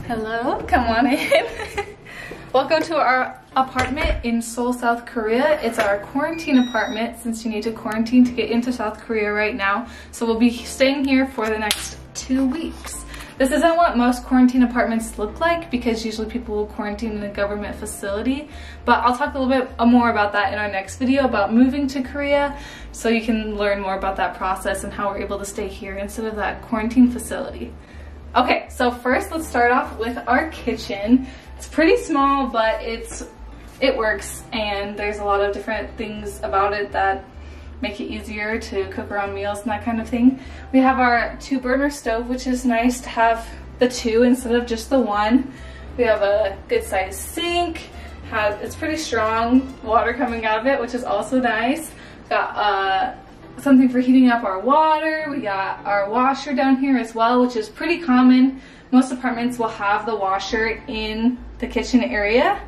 Hello, come on in. Welcome to our apartment in Seoul, South Korea. It's our quarantine apartment since you need to quarantine to get into South Korea right now. So we'll be staying here for the next 2 weeks. This isn't what most quarantine apartments look like because usually people will quarantine in a government facility. But I'll talk a little bit more about that in our next video about moving to Korea, so you can learn more about that process and how we're able to stay here instead of that quarantine facility. Okay, so first let's start off with our kitchen. It's pretty small, but it works, and there's a lot of different things about it that make it easier to cook our own meals and that kind of thing. We have our 2-burner stove, which is nice to have the 2 instead of just the 1. We have a good sized sink. It's pretty strong water coming out of it, which is also nice. Got something for heating up our water. We got our washer down here as well, which is pretty common. Most apartments will have the washer in the kitchen area.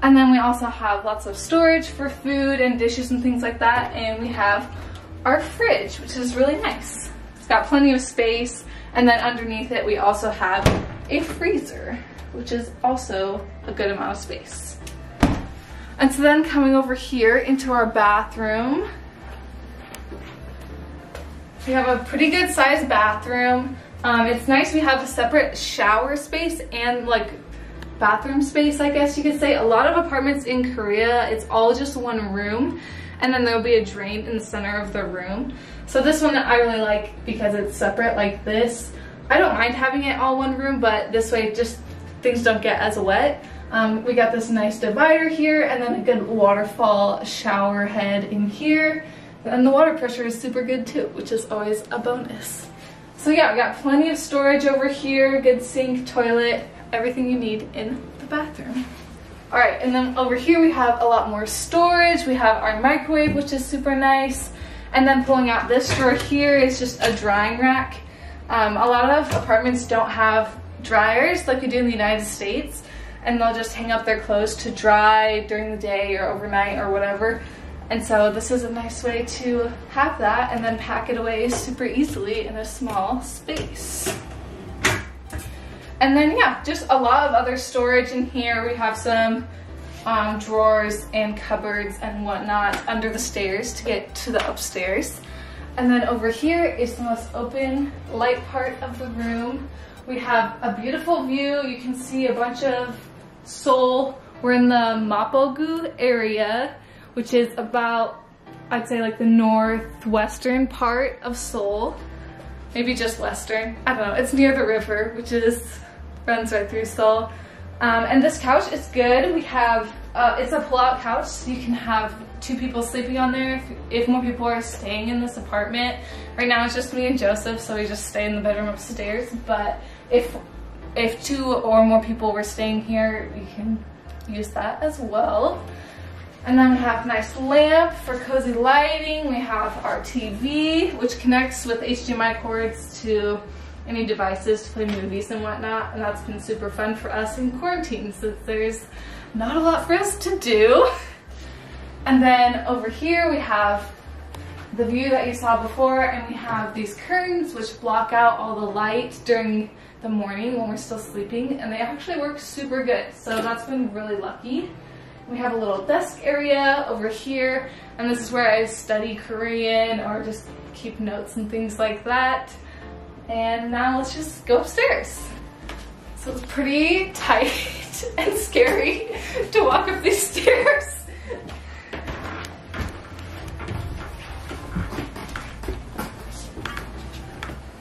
And then we also have lots of storage for food and dishes and things like that. And we have our fridge, which is really nice. It's got plenty of space. And then underneath it, we also have a freezer, which is also a good amount of space. And so then coming over here into our bathroom, we have a pretty good sized bathroom. It's nice we have a separate shower space and like bathroom space, I guess you could say. A lot of apartments in Korea, it's all just one room, and then there'll be a drain in the center of the room. So this one I really like because it's separate like this. I don't mind having it all one room, but this way just things don't get as wet. We got this nice divider here, and then a good waterfall shower head in here. And the water pressure is super good too, which is always a bonus. So yeah, we got plenty of storage over here, good sink, toilet, everything you need in the bathroom. All right, and then over here we have a lot more storage. We have our microwave, which is super nice. And then pulling out this drawer here is just a drying rack. A lot of apartments don't have dryers like we do in the United States, and they'll just hang up their clothes to dry during the day or overnight or whatever. And so this is a nice way to have that and then pack it away super easily in a small space. And then yeah, just a lot of other storage in here. We have some drawers and cupboards and whatnot under the stairs to get to the upstairs. And then over here is the most open light part of the room. We have a beautiful view. You can see a bunch of Seoul. We're in the Mapogu area, which is about, I'd say like the northwestern part of Seoul. Maybe just western, I don't know. It's near the river, which runs right through Seoul. And this couch is good. We have, it's a pull-out couch, so you can have 2 people sleeping on there if more people are staying in this apartment. Right now it's just me and Joseph, so we just stay in the bedroom upstairs. But if 2 or more people were staying here, you can use that as well. And then we have a nice lamp for cozy lighting. We have our TV, which connects with HDMI cords to any devices to play movies and whatnot. And that's been super fun for us in quarantine since there's not a lot for us to do. And then over here we have the view that you saw before, and we have these curtains which block out all the light during the morning when we're still sleeping, and they actually work super good. So that's been really lucky. We have a little desk area over here, and this is where I study Korean or just keep notes and things like that. And now let's just go upstairs. So it's pretty tight and scary to walk up these stairs.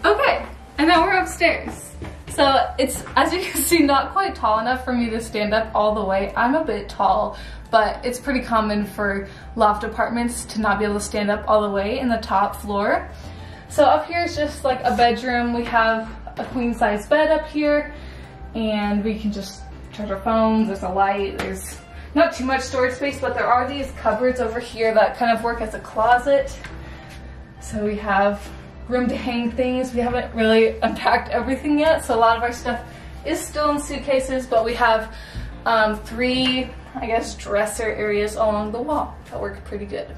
Okay, and now we're upstairs. So it's, as you can see, not quite tall enough for me to stand up all the way. I'm a bit tall, but it's pretty common for loft apartments to not be able to stand up all the way in the top floor. So up here is just like a bedroom. We have a queen size bed up here, and we can just charge our phones. There's a light. There's not too much storage space, but there are these cupboards over here that kind of work as a closet. So we have room to hang things. We haven't really unpacked everything yet, so a lot of our stuff is still in suitcases, but we have 3, I guess, dresser areas along the wall that work pretty good.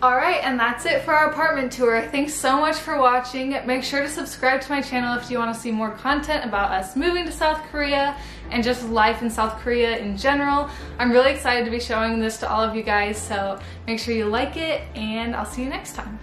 Alright, and that's it for our apartment tour. Thanks so much for watching. Make sure to subscribe to my channel if you want to see more content about us moving to South Korea and just life in South Korea in general. I'm really excited to be showing this to all of you guys, so make sure you like it, and I'll see you next time.